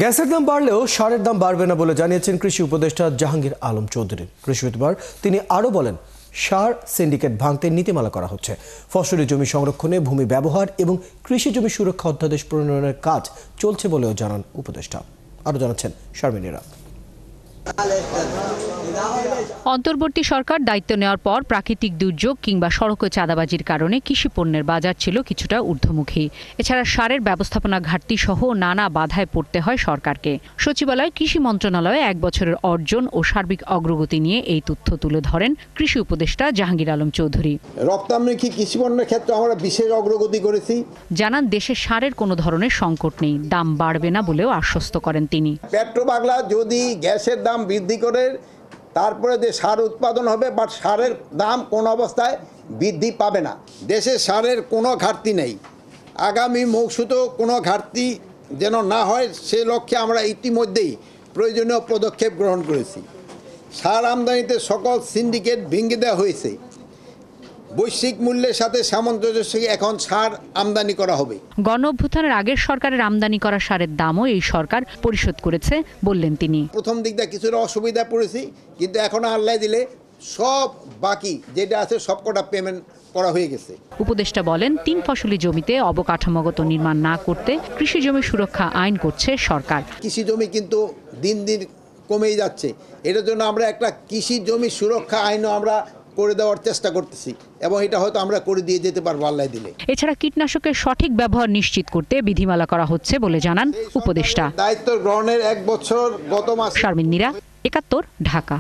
গ্যাসের দাম বাড়লেও সারের দাম বাড়বে না বলে জানিয়েছেন কৃষি উপদেষ্টা জাহাঙ্গীর আলম চৌধুরী। বৃহস্পতিবার তিনি আরও বলেন, সার সিন্ডিকেট ভাঙতে নীতিমালা করা হচ্ছে। ফসলি জমি সংরক্ষণে ভূমি ব্যবহার এবং কৃষি জমি সুরক্ষা অধ্যাদেশ প্রণয়নের কাজ চলছে বলেও জানান উপদেষ্টা। আরও জানাচ্ছেন শারমিনীরা। অন্তর্বর্তী সরকার দায়িত্ব নেওয়ার পর প্রাকৃতিক দুর্যোগ কিংবা সড়কে চাঁদাবাজির কারণে কৃষি পণ্যের বাজার ছিল কিছুটা ঊর্ধ্বমুখী। এছাড়া সারের ব্যবস্থাপনা ঘাটতি সহ নানা বাধায় পড়তে হয় সরকারকে। সচিবালয় কৃষি মন্ত্রণালয়ে 1 বছরের অর্জন ও সার্বিক অগ্রগতি নিয়ে এই তথ্য তুলে ধরেন কৃষি উপদেষ্টা জাহাঙ্গীর আলম চৌধুরী। রপ্তানি কৃষি পণ্যের ক্ষেত্রে আমরা বিশেষ অগ্রগতি করেছি। জানান, দেশে সারের কোনো ধরনের সংকট নেই, দাম বাড়বে না বলেও আশ্বস্ত করেন তিনি। পেট্রোবাংলা যদি গ্যাসের দাম বৃদ্ধি করে তারপরে যে সার উৎপাদন হবে, বাট সারের দাম কোন অবস্থায় বৃদ্ধি পাবে না। দেশে সারের কোনো ঘাটতি নেই। আগামী মৌসুমেও কোনো ঘাটতি যেন না হয় সে লক্ষ্যে আমরা ইতিমধ্যেই প্রয়োজনীয় পদক্ষেপ গ্রহণ করেছি। সার আমদানিতে সকল সিন্ডিকেট ভেঙে দেওয়া হয়েছে। বৈশ্বিক মূল্যের সাথে সামঞ্জস্য এখন সার আমদানি করা হবে। গণঅভ্যুত্থানের আগের সরকারের আমদানি করা সারের দামও এই সরকার পরিশোধ করেছে বললেন তিনি। প্রথম দিকটা কিছুটা অসুবিধা পড়েছি, কিন্তু এখন আল্লাহ দিলে সব বাকি যেটা আছে সবকটা পেমেন্ট করা হয়ে গেছে। উপদেষ্টা বলেন, 3 ফসলি জমিতে অবকাঠামোগত নির্মাণ না করতে কৃষি জমি সুরক্ষা আইন করছে সরকার। কৃষি জমি কিন্তু দিন দিন কমেই যাচ্ছে। এটার জন্য আমরা একটা কৃষি জমি সুরক্ষা আইনও আমরা করে দেওয়ার চেষ্টা করতেছি এবং এটা হয়তো আমরা করে দিয়ে যেতে পারবো আল্লাহ দিলে। এছাড়া কীটনাশকের সঠিক ব্যবহার নিশ্চিত করতে বিধিমালা করা হচ্ছে বলে জানান উপদেষ্টা। দায়িত্ব গ্রহণের 1 বছর গত মাসে। শারমিনীরা, 71, ঢাকা।